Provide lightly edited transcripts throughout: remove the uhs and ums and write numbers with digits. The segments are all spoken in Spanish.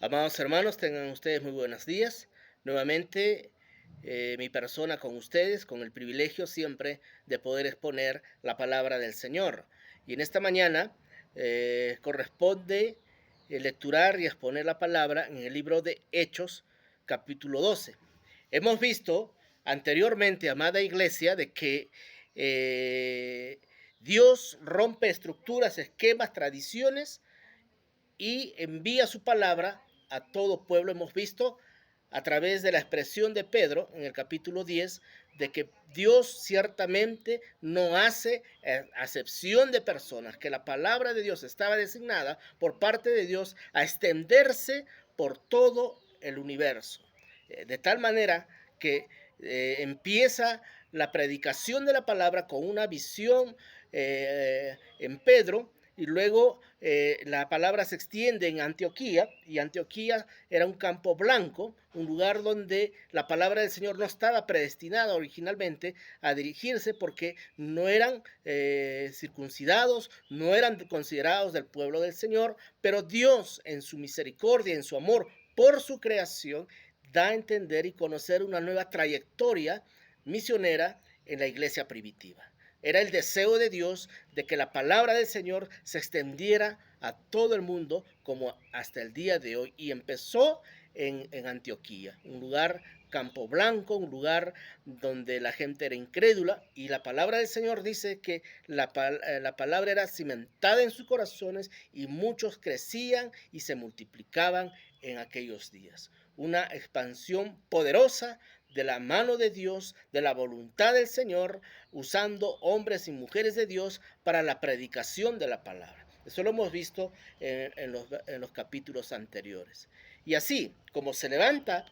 Amados hermanos, tengan ustedes muy buenos días. Nuevamente, mi persona con ustedes, con el privilegio siempre de poder exponer la palabra del Señor. Y en esta mañana corresponde lecturar y exponer la palabra en el libro de Hechos, capítulo 12. Hemos visto anteriormente, amada iglesia, de que Dios rompe estructuras, esquemas, tradiciones y envía su palabra a todo pueblo. Hemos visto a través de la expresión de Pedro en el capítulo 10 de que Dios ciertamente no hace acepción de personas, que la palabra de Dios estaba designada por parte de Dios a extenderse por todo el universo. De tal manera que empieza la predicación de la palabra con una visión en Pedro, y luego la palabra se extiende en Antioquía, y Antioquía era un campo blanco, un lugar donde la palabra del Señor no estaba predestinada originalmente a dirigirse, porque no eran circuncidados, no eran considerados del pueblo del Señor, pero Dios en su misericordia, en su amor por su creación, da a entender y conocer una nueva trayectoria misionera en la iglesia primitiva. Era el deseo de Dios de que la palabra del Señor se extendiera a todo el mundo como hasta el día de hoy. Y empezó en Antioquía, un lugar campo blanco, un lugar donde la gente era incrédula. Y la palabra del Señor dice que la palabra era cimentada en sus corazones y muchos crecían y se multiplicaban en aquellos días. Una expansión poderosa de la mano de Dios, de la voluntad del Señor, usando hombres y mujeres de Dios para la predicación de la palabra. Eso lo hemos visto en los capítulos anteriores. Y así como se levanta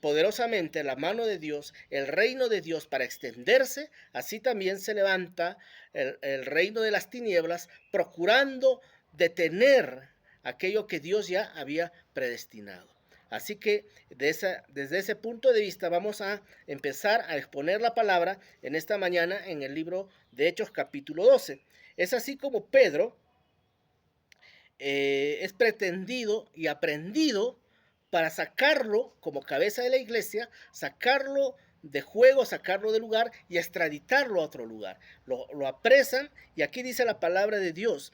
poderosamente la mano de Dios, el reino de Dios para extenderse, así también se levanta el reino de las tinieblas, procurando detener aquello que Dios ya había predestinado. Así que desde ese punto de vista vamos a empezar a exponer la palabra en esta mañana en el libro de Hechos capítulo 12. Es así como Pedro es pretendido y aprendido para sacarlo como cabeza de la iglesia, sacarlo de juego, sacarlo del lugar y extraditarlo a otro lugar. Lo apresan, y aquí dice la palabra de Dios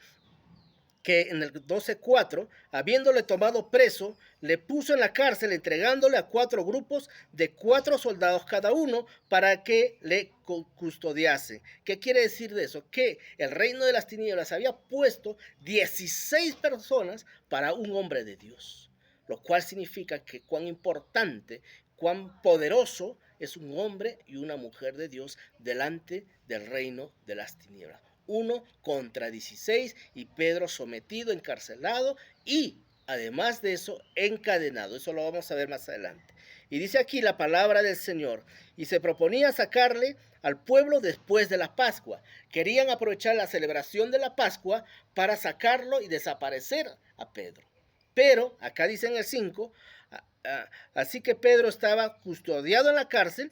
que en el 12:4, habiéndole tomado preso, le puso en la cárcel, entregándole a 4 grupos de 4 soldados cada uno para que le custodiase. ¿Qué quiere decir de eso? Que el reino de las tinieblas había puesto 16 personas para un hombre de Dios, lo cual significa que cuán importante, cuán poderoso es un hombre y una mujer de Dios delante del reino de las tinieblas. 1 contra 16, y Pedro sometido, encarcelado y además de eso encadenado. Eso lo vamos a ver más adelante. Y dice aquí la palabra del Señor: y se proponía sacarle al pueblo después de la Pascua. Querían aprovechar la celebración de la Pascua para sacarlo y desaparecer a Pedro. Pero acá dice en el 5, así que Pedro estaba custodiado en la cárcel.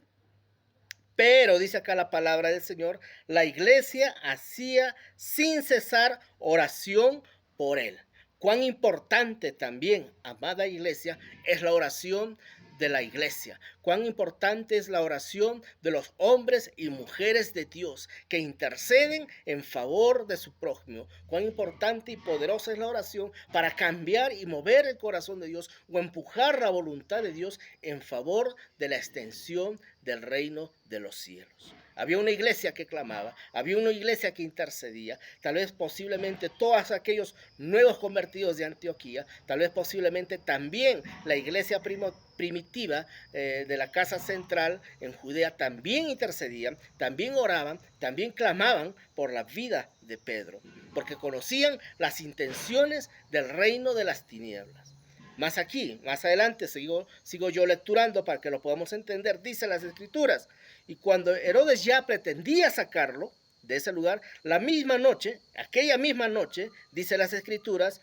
Pero dice acá la palabra del Señor, la iglesia hacía sin cesar oración por él. Cuán importante también, amada iglesia, es la oración de la iglesia. Cuán importante es la oración de los hombres y mujeres de Dios que interceden en favor de su prójimo. Cuán importante y poderosa es la oración para cambiar y mover el corazón de Dios, o empujar la voluntad de Dios en favor de la extensión del reino de los cielos. Había una iglesia que clamaba, había una iglesia que intercedía. Tal vez posiblemente todos aquellos nuevos convertidos de Antioquía, tal vez posiblemente también la iglesia primitiva de la casa central en Judea también intercedían, también oraban, también clamaban por la vida de Pedro, porque conocían las intenciones del reino de las tinieblas. Más aquí, más adelante, sigo yo lecturando para que lo podamos entender. Dice las escrituras: y cuando Herodes ya pretendía sacarlo de ese lugar, la misma noche, aquella misma noche, dice las escrituras,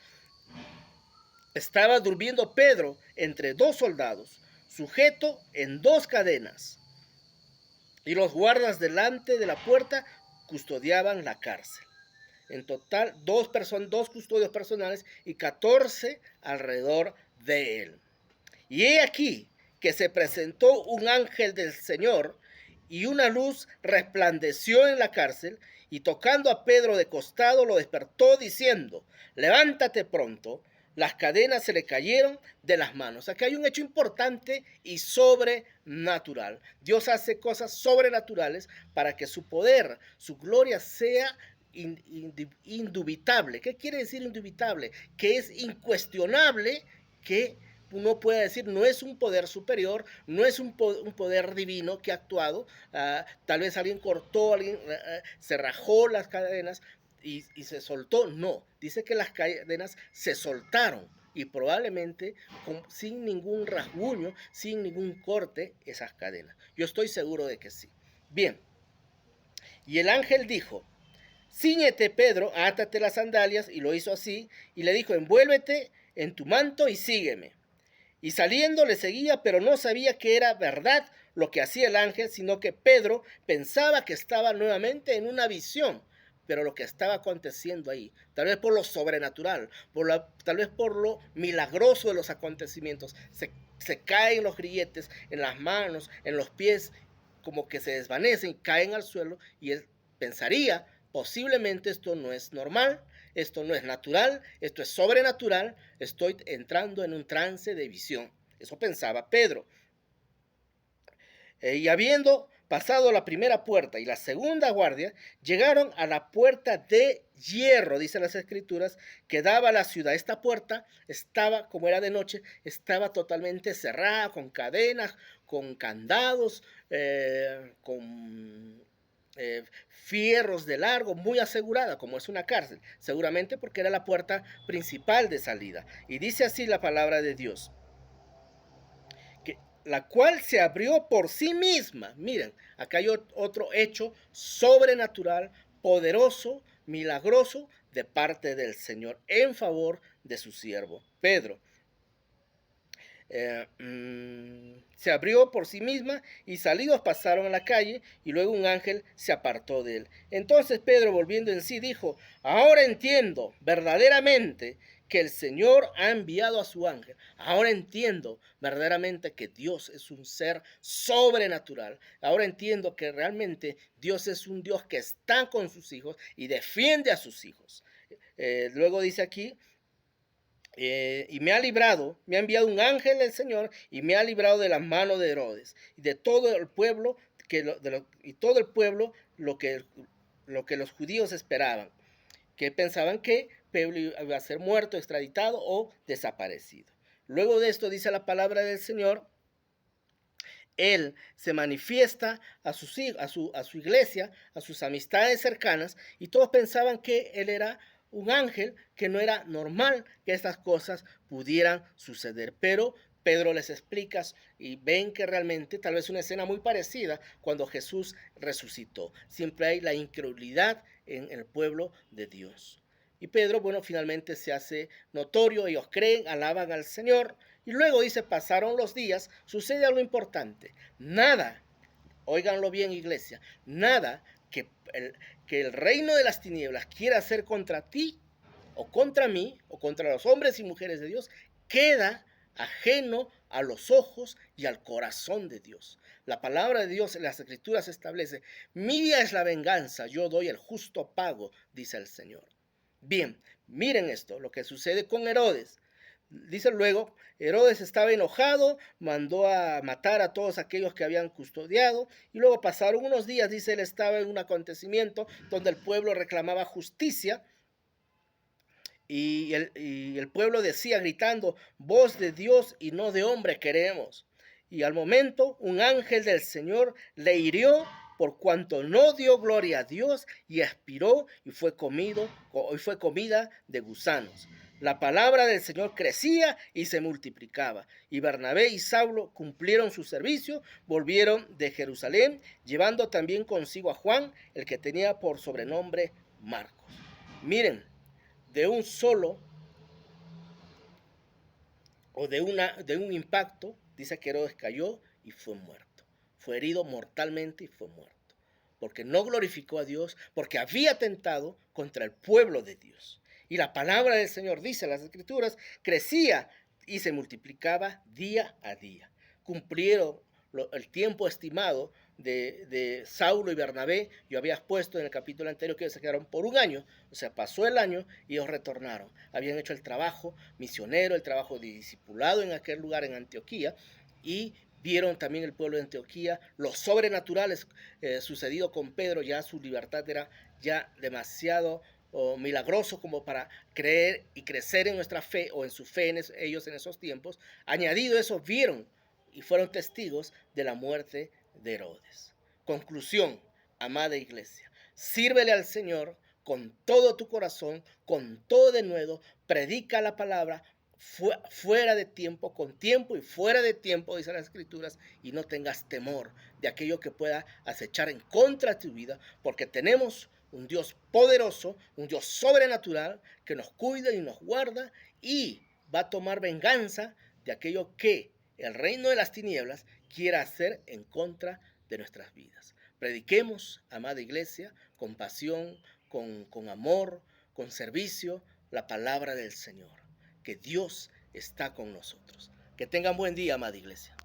estaba durmiendo Pedro entre 2 soldados, sujeto en 2 cadenas, y los guardas delante de la puerta custodiaban la cárcel. En total, dos custodios personales y 14 alrededor de él. Y he aquí que se presentó un ángel del Señor y una luz resplandeció en la cárcel y tocando a Pedro de costado lo despertó diciendo, levántate pronto. Las cadenas se le cayeron de las manos. Aquí hay un hecho importante y sobrenatural. Dios hace cosas sobrenaturales para que su poder, su gloria sea indubitable. ¿Qué quiere decir indubitable? Que es incuestionable, que uno puede decir, no es un poder superior, no es un poder divino que ha actuado. Tal vez alguien cortó, alguien se rajó las cadenas y se soltó. No, dice que las cadenas se soltaron y probablemente sin ningún rasguño, sin ningún corte, esas cadenas. Yo estoy seguro de que sí. Bien, y el ángel dijo, cíñete, Pedro, átate las sandalias, y lo hizo así, y le dijo, envuélvete en tu manto y sígueme. Y saliendo le seguía, pero no sabía que era verdad lo que hacía el ángel, sino que Pedro pensaba que estaba nuevamente en una visión, pero lo que estaba aconteciendo ahí, tal vez por lo sobrenatural, tal vez por lo milagroso de los acontecimientos, se caen los grilletes en las manos, en los pies, como que se desvanecen, caen al suelo, y él pensaría, posiblemente esto no es normal, esto no es natural, esto es sobrenatural, estoy entrando en un trance de visión. Eso pensaba Pedro. Y habiendo pasado la primera puerta y la segunda guardia, llegaron a la puerta de hierro, dicen las escrituras, que daba a la ciudad. Esta puerta estaba, como era de noche, estaba totalmente cerrada, con cadenas, con candados, con fierros de largo, muy asegurada, como es una cárcel, seguramente porque era la puerta principal de salida. Y dice así la palabra de Dios, que, la cual se abrió por sí misma. Miren, acá hay otro hecho sobrenatural, poderoso, milagroso de parte del Señor en favor de su siervo Pedro. Se abrió por sí misma y salidos pasaron a la calle y luego un ángel se apartó de él. Entonces Pedro, volviendo en sí, dijo, ahora entiendo verdaderamente que el Señor ha enviado a su ángel. Ahora entiendo verdaderamente que Dios es un ser sobrenatural. Ahora entiendo que realmente Dios es un Dios que está con sus hijos y defiende a sus hijos. Luego dice aquí, y me ha librado, me ha enviado un ángel del Señor y me ha librado de las manos de Herodes y de todo el pueblo y todo el pueblo lo que los judíos esperaban, que pensaban que Pablo iba a ser muerto, extraditado o desaparecido. Luego de esto dice la palabra del Señor, él se manifiesta a su iglesia, a sus amistades cercanas, y todos pensaban que él era un ángel, que no era normal que estas cosas pudieran suceder. Pero Pedro les explica y ven que realmente tal vez una escena muy parecida cuando Jesús resucitó. Siempre hay la incredulidad en el pueblo de Dios. Y Pedro, bueno, finalmente se hace notorio, ellos creen, alaban al Señor. Y luego dice, pasaron los días, sucede algo importante. Nada, óiganlo bien, iglesia, nada que el reino de las tinieblas quiera hacer contra ti o contra mí o contra los hombres y mujeres de Dios, queda ajeno a los ojos y al corazón de Dios. La palabra de Dios en las escrituras establece, mía es la venganza, yo doy el justo pago, dice el Señor. Bien, miren esto, lo que sucede con Herodes. Dice luego, Herodes estaba enojado, mandó a matar a todos aquellos que habían custodiado, y luego pasaron unos días, dice, él estaba en un acontecimiento donde el pueblo reclamaba justicia, y el pueblo decía gritando, voz de Dios y no de hombre queremos. Y al momento un ángel del Señor le hirió por cuanto no dio gloria a Dios y expiró y fue comida de gusanos. La palabra del Señor crecía y se multiplicaba. Y Bernabé y Saulo cumplieron su servicio, volvieron de Jerusalén, llevando también consigo a Juan, el que tenía por sobrenombre Marcos. Miren, de un solo o de un impacto, dice que Herodes cayó y fue muerto. Fue herido mortalmente y fue muerto. porque no glorificó a Dios, porque había atentado contra el pueblo de Dios. Y la palabra del Señor, dice las Escrituras, crecía y se multiplicaba día a día. Cumplieron el tiempo estimado de Saulo y Bernabé. Yo había puesto en el capítulo anterior que ellos se quedaron por un año, o sea, pasó el año y ellos retornaron. Habían hecho el trabajo misionero, el trabajo de discipulado en aquel lugar en Antioquía, y vieron también el pueblo de Antioquía lo sobrenatural sucedido con Pedro. Ya su libertad era ya demasiado milagroso como para creer y crecer en nuestra fe o en su fe ellos en esos tiempos. Añadido eso, vieron y fueron testigos de la muerte de Herodes. Conclusión, amada iglesia, sírvele al Señor con todo tu corazón, con todo denuedo, predica la palabra fuera de tiempo, con tiempo y fuera de tiempo, dice las Escrituras, y no tengas temor de aquello que pueda acechar en contra de tu vida, porque tenemos un Dios poderoso, un Dios sobrenatural que nos cuida y nos guarda y va a tomar venganza de aquello que el reino de las tinieblas quiera hacer en contra de nuestras vidas. Prediquemos, amada iglesia, con pasión, con amor, con servicio, la palabra del Señor. Que Dios está con nosotros. Que tengan buen día, amada iglesia.